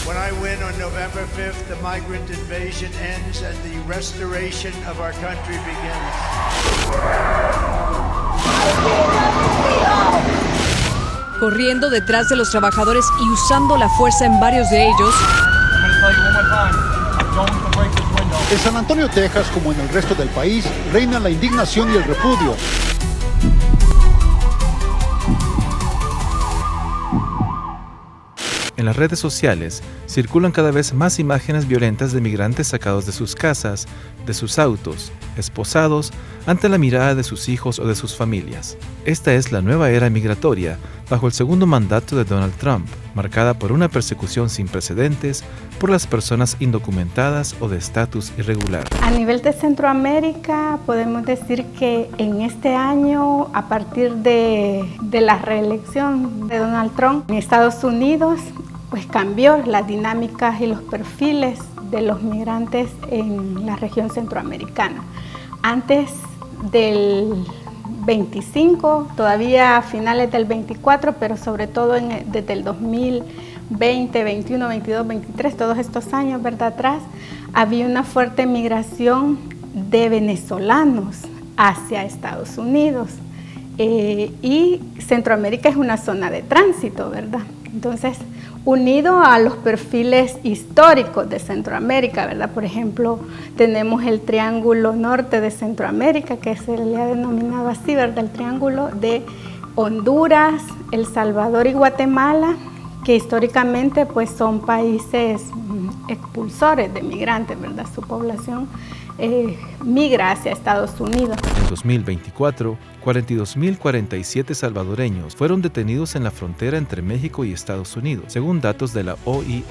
When I win on November 5th, the migrant invasion ends and the restoration of our country begins. Corriendo detrás de los trabajadores y usando la fuerza en varios de ellos. En San Antonio, Texas, como en el resto del país, reina la indignación y el repudio. En las redes sociales circulan cada vez más imágenes violentas de migrantes sacados de sus casas, de sus autos, esposados, ante la mirada de sus hijos o de sus familias. Esta es la nueva era migratoria bajo el segundo mandato de Donald Trump, marcada por una persecución sin precedentes por las personas indocumentadas o de estatus irregular. A nivel de Centroamérica, podemos decir que en este año, a partir de la reelección de Donald Trump en Estados Unidos, pues cambió las dinámicas y los perfiles de los migrantes en la región centroamericana. Antes del 25, todavía a finales del 24, pero sobre todo desde el 2020, 21, 22, 23, todos estos años, ¿verdad? Atrás, había una fuerte migración de venezolanos hacia Estados Unidos. Y Centroamérica es una zona de tránsito, ¿verdad? Entonces, unido a los perfiles históricos de Centroamérica, ¿verdad? Por ejemplo, tenemos el Triángulo Norte de Centroamérica, que se le ha denominado así, ¿verdad? El Triángulo de Honduras, El Salvador y Guatemala, que históricamente pues son países expulsores de migrantes, ¿verdad? Su población migra hacia Estados Unidos. En 2024, 42.047 salvadoreños fueron detenidos en la frontera entre México y Estados Unidos, según datos de la OIM.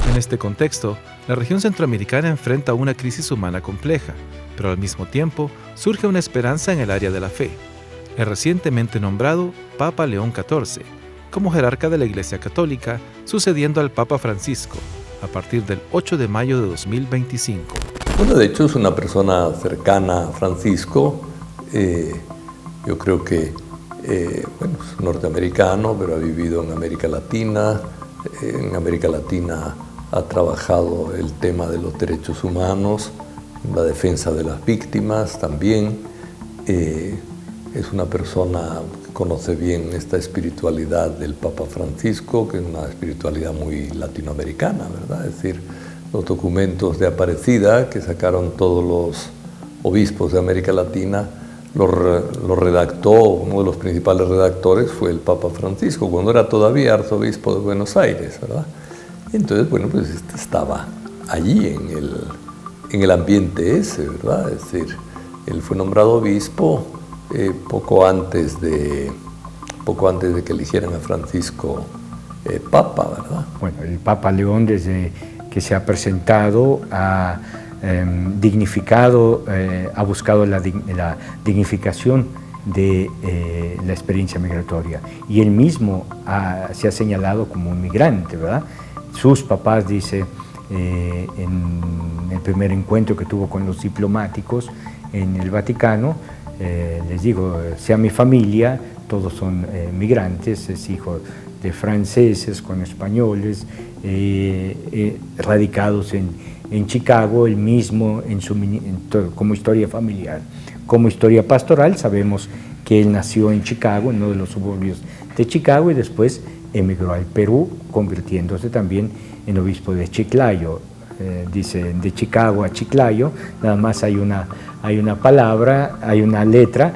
En este contexto, la región centroamericana enfrenta una crisis humana compleja, pero al mismo tiempo surge una esperanza en el área de la fe. El recientemente nombrado Papa León XIV, como jerarca de la Iglesia Católica, sucediendo al Papa Francisco, a partir del 8 de mayo de 2025. Bueno, de hecho es una persona cercana a Francisco. Yo creo que bueno, es norteamericano, pero ha vivido en América Latina. En América Latina ha trabajado el tema de los derechos humanos, la defensa de las víctimas también. Es una persona que conoce bien esta espiritualidad del Papa Francisco, que es una espiritualidad muy latinoamericana, ¿verdad? Es decir, los documentos de Aparecida que sacaron todos los obispos de América Latina, lo redactó, uno de los principales redactores fue el Papa Francisco, cuando era todavía arzobispo de Buenos Aires, ¿verdad? Y entonces, bueno, pues estaba allí en el ambiente ese, ¿verdad? Es decir, él fue nombrado obispo poco antes de que eligieran a Francisco Papa, ¿verdad? Bueno, el Papa León, desde que se ha presentado, ha dignificado, ha buscado la dignificación de la experiencia migratoria, y él mismo se ha señalado como un migrante, ¿verdad? Sus papás, dice, en el primer encuentro que tuvo con los diplomáticos en el Vaticano, les digo, sea mi familia, todos son migrantes, es hijo de franceses con españoles, radicados en Chicago, él mismo como historia familiar. Como historia pastoral, sabemos que él nació en Chicago, en uno de los suburbios de Chicago, y después emigró al Perú, convirtiéndose también en obispo de Chiclayo. Dice, de Chicago a Chiclayo, nada más hay una palabra, hay una letra,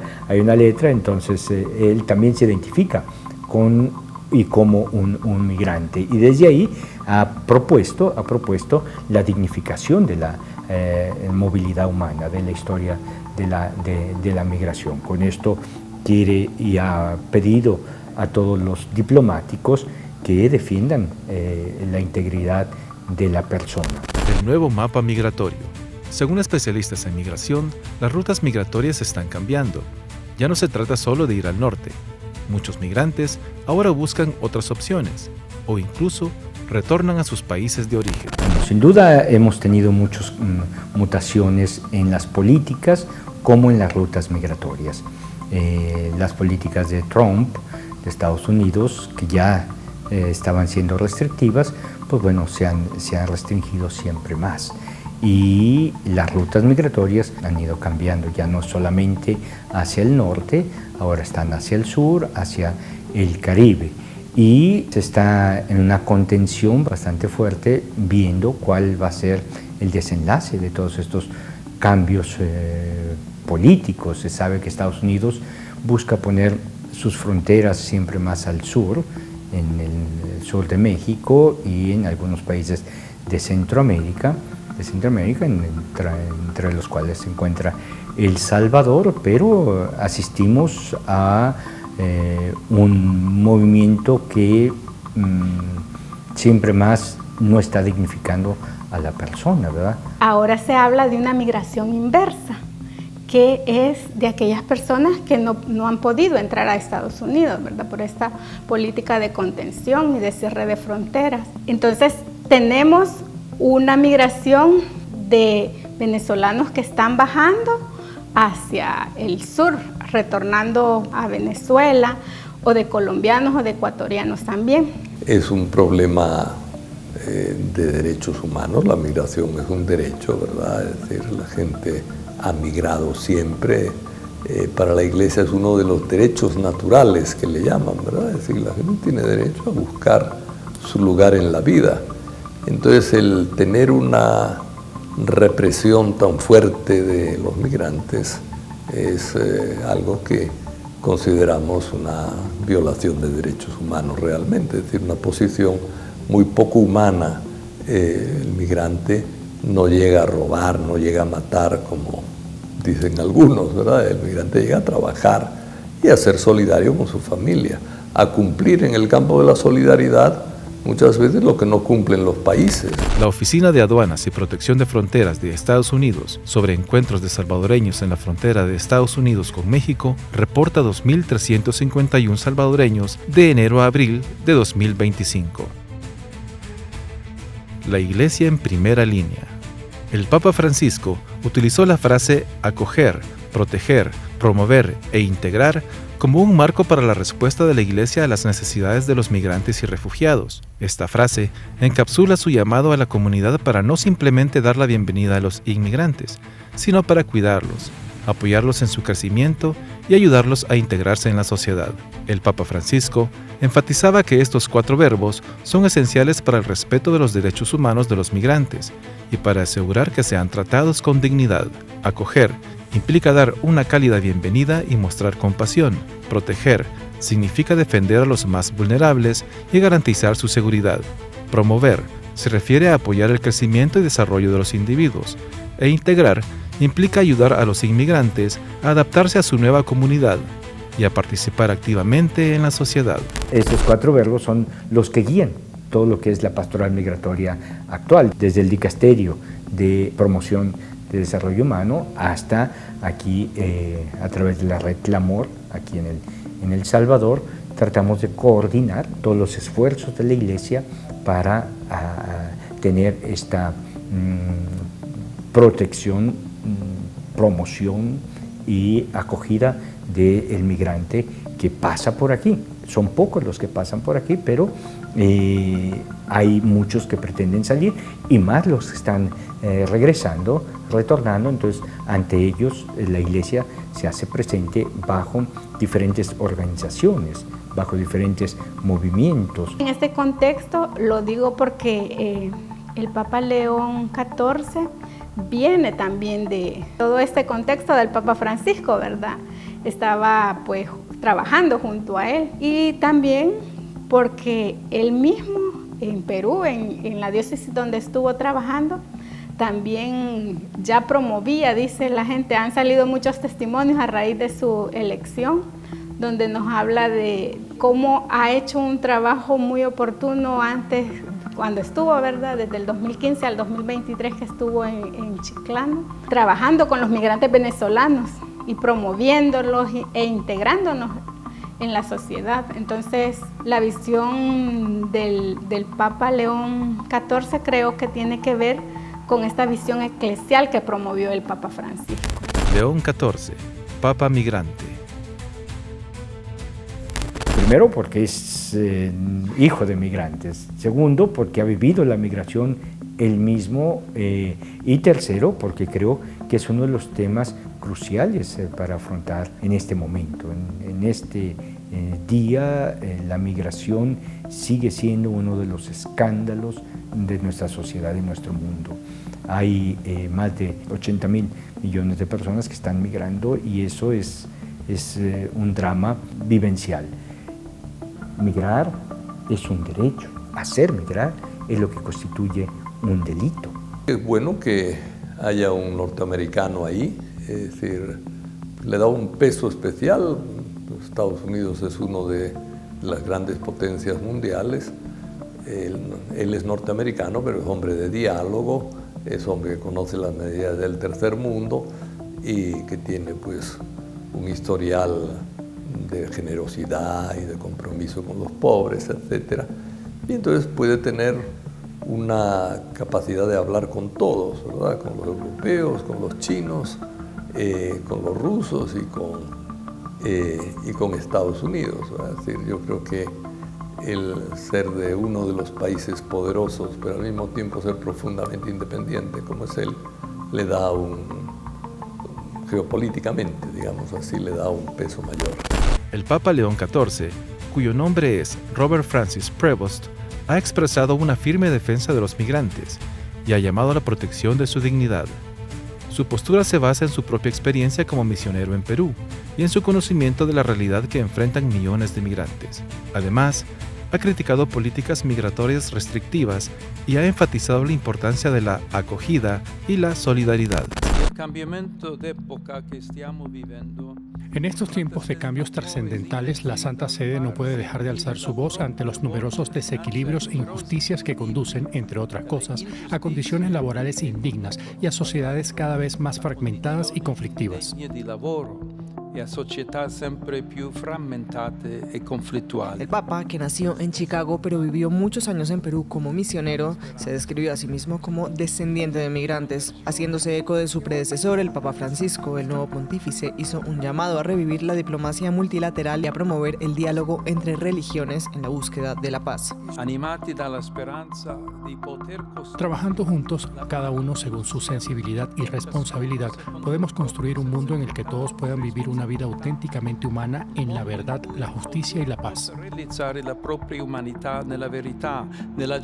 entonces él también se identifica como un migrante, y desde ahí ha propuesto la dignificación de la movilidad humana, de la historia de la migración. Con esto quiere y ha pedido a todos los diplomáticos que defiendan la integridad de la persona. El nuevo mapa migratorio. Según especialistas en migración, las rutas migratorias están cambiando. Ya no se trata solo de ir al norte. Muchos migrantes ahora buscan otras opciones o incluso retornan a sus países de origen. Bueno, sin duda hemos tenido muchas mutaciones en las políticas como en las rutas migratorias. Las políticas de Trump, de Estados Unidos, que ya estaban siendo restrictivas, pues bueno, se han restringido siempre más. Y las rutas migratorias han ido cambiando, ya no solamente hacia el norte, ahora están hacia el sur, hacia el Caribe. Y se está en una contención bastante fuerte viendo cuál va a ser el desenlace de todos estos cambios políticos. Se sabe que Estados Unidos busca poner sus fronteras siempre más al sur, en el sur de México y en algunos países de Centroamérica, entre los cuales se encuentra El Salvador, pero asistimos a un movimiento que siempre más no está dignificando a la persona, ¿verdad? Ahora se habla de una migración inversa, que es de aquellas personas que no han podido entrar a Estados Unidos, ¿verdad? Por esta política de contención y de cierre de fronteras. Entonces, tenemos una migración de venezolanos que están bajando hacia el sur, retornando a Venezuela, o de colombianos o de ecuatorianos también. Es un problema de derechos humanos, la migración es un derecho, ¿verdad? Es decir, la gente ha migrado siempre. Para la Iglesia es uno de los derechos naturales que le llaman, ¿verdad? Es decir, la gente tiene derecho a buscar su lugar en la vida. Entonces, el tener una represión tan fuerte de los migrantes es algo que consideramos una violación de derechos humanos realmente, es decir, una posición muy poco humana. El migrante no llega a robar, no llega a matar, como dicen algunos, ¿verdad? El migrante llega a trabajar y a ser solidario con su familia, a cumplir en el campo de la solidaridad muchas veces lo que no cumplen los países. La Oficina de Aduanas y Protección de Fronteras de Estados Unidos sobre encuentros de salvadoreños en la frontera de Estados Unidos con México reporta 2.351 salvadoreños de enero a abril de 2025. La Iglesia en primera línea. El Papa Francisco utilizó la frase acoger, proteger, promover e integrar como un marco para la respuesta de la Iglesia a las necesidades de los migrantes y refugiados. Esta frase encapsula su llamado a la comunidad para no simplemente dar la bienvenida a los inmigrantes, sino para cuidarlos, apoyarlos en su crecimiento y ayudarlos a integrarse en la sociedad. El Papa Francisco enfatizaba que estos 4 verbos son esenciales para el respeto de los derechos humanos de los migrantes y para asegurar que sean tratados con dignidad. Acoger implica dar una cálida bienvenida y mostrar compasión. Proteger significa defender a los más vulnerables y garantizar su seguridad. Promover se refiere a apoyar el crecimiento y desarrollo de los individuos. E integrar implica ayudar a los inmigrantes a adaptarse a su nueva comunidad y a participar activamente en la sociedad. Estos 4 verbos son los que guían todo lo que es la pastoral migratoria actual, desde el dicasterio de promoción de desarrollo humano hasta aquí a través de la red Clamor, aquí en El Salvador, tratamos de coordinar todos los esfuerzos de la Iglesia para tener esta protección, promoción y acogida del migrante que pasa por aquí. Son pocos los que pasan por aquí, pero hay muchos que pretenden salir y más los que están regresando, retornando. Entonces, ante ellos la Iglesia se hace presente bajo diferentes organizaciones, bajo diferentes movimientos. En este contexto lo digo porque el Papa León XIV viene también de todo este contexto del Papa Francisco, ¿verdad? Estaba pues trabajando junto a él, y también porque él mismo en Perú, en la diócesis donde estuvo trabajando, también ya promovía, dice la gente, han salido muchos testimonios a raíz de su elección, donde nos habla de cómo ha hecho un trabajo muy oportuno antes, cuando estuvo, ¿verdad? Desde el 2015 al 2023 que estuvo en Chiclano, trabajando con los migrantes venezolanos y promoviéndolos e integrándonos en la sociedad. Entonces, la visión del Papa León XIV creo que tiene que ver con esta visión eclesial que promovió el Papa Francisco. León XIV, Papa Migrante. Primero, porque es hijo de migrantes. Segundo, porque ha vivido la migración él mismo. Y tercero, porque creo que es uno de los temas cruciales para afrontar en este momento. En este día, la migración sigue siendo uno de los escándalos de nuestra sociedad y nuestro mundo. Hay más de 80.000 millones de personas que están migrando y eso es un drama vivencial. Migrar es un derecho, hacer migrar es lo que constituye un delito. Es bueno que haya un norteamericano ahí, es decir, le da un peso especial. Estados Unidos es uno de las grandes potencias mundiales. Él es norteamericano, pero es hombre de diálogo, es hombre que conoce las medidas del tercer mundo y que tiene pues un historial de generosidad y de compromiso con los pobres, etc. Y entonces puede tener una capacidad de hablar con todos, ¿verdad? Con los europeos, con los chinos, con los rusos y con Estados Unidos, ¿verdad? Es decir, yo creo que el ser de uno de los países poderosos, pero al mismo tiempo ser profundamente independiente, como es él, le da geopolíticamente, digamos así, le da un peso mayor. El Papa León XIV, cuyo nombre es Robert Francis Prevost, ha expresado una firme defensa de los migrantes y ha llamado a la protección de su dignidad. Su postura se basa en su propia experiencia como misionero en Perú y en su conocimiento de la realidad que enfrentan millones de migrantes. Además, ha criticado políticas migratorias restrictivas y ha enfatizado la importancia de la acogida y la solidaridad. En estos tiempos de cambios trascendentales, la Santa Sede no puede dejar de alzar su voz ante los numerosos desequilibrios e injusticias que conducen, entre otras cosas, a condiciones laborales indignas y a sociedades cada vez más fragmentadas y conflictivas. El Papa, que nació en Chicago pero vivió muchos años en Perú como misionero, se describió a sí mismo como descendiente de migrantes. Haciéndose eco de su predecesor, el Papa Francisco, el nuevo pontífice, hizo un llamado a revivir la diplomacia multilateral y a promover el diálogo entre religiones en la búsqueda de la paz. Trabajando juntos, cada uno según su sensibilidad y responsabilidad, podemos construir un mundo en el que todos puedan vivir una vida auténticamente humana en la verdad, la justicia y la paz.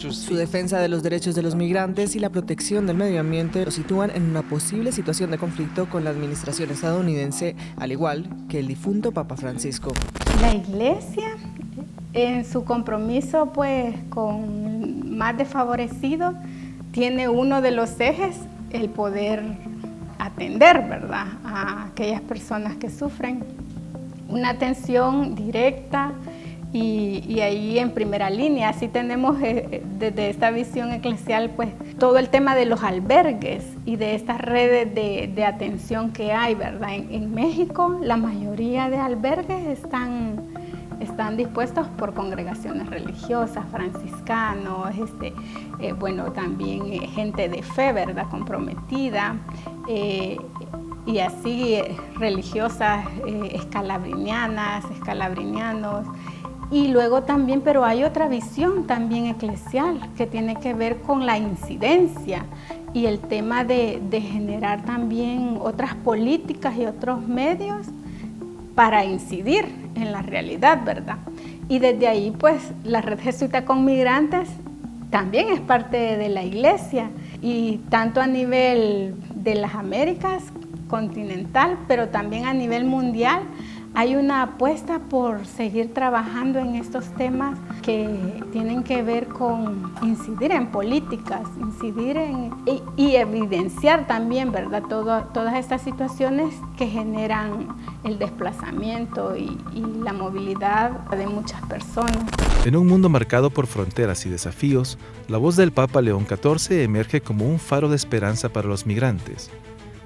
Su defensa de los derechos de los migrantes y la protección del medio ambiente lo sitúan en una posible situación de conflicto con la administración estadounidense, al igual que el difunto Papa Francisco. La Iglesia, en su compromiso pues con más desfavorecidos, tiene uno de los ejes el poder atender, ¿verdad?, a aquellas personas que sufren. Una atención directa y ahí en primera línea. Así tenemos desde esta visión eclesial pues todo el tema de los albergues y de estas redes de atención que hay, ¿verdad? En México la mayoría de albergues están dispuestos por congregaciones religiosas, franciscanos, bueno, también gente de fe, ¿verdad?, comprometida, y así religiosas escalabrinianas, escalabrinianos. Y luego también, pero hay otra visión también eclesial que tiene que ver con la incidencia y el tema de generar también otras políticas y otros medios para incidir en la realidad, ¿verdad? Y desde ahí, pues, la Red Jesuita con Migrantes también es parte de la Iglesia, y tanto a nivel de las Américas continental, pero también a nivel mundial, hay una apuesta por seguir trabajando en estos temas que tienen que ver con incidir en políticas, y evidenciar también, ¿verdad?, todas estas situaciones que generan el desplazamiento y la movilidad de muchas personas. En un mundo marcado por fronteras y desafíos, la voz del Papa León XIV emerge como un faro de esperanza para los migrantes.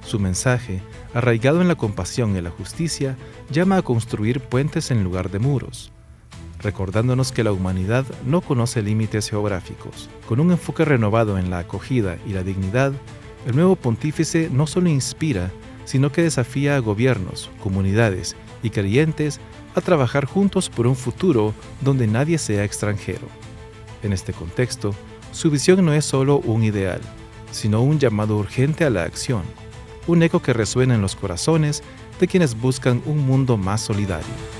Su mensaje, arraigado en la compasión y la justicia, llama a construir puentes en lugar de muros, recordándonos que la humanidad no conoce límites geográficos. Con un enfoque renovado en la acogida y la dignidad, el nuevo pontífice no solo inspira, sino que desafía a gobiernos, comunidades y creyentes a trabajar juntos por un futuro donde nadie sea extranjero. En este contexto, su visión no es solo un ideal, sino un llamado urgente a la acción, un eco que resuena en los corazones de quienes buscan un mundo más solidario.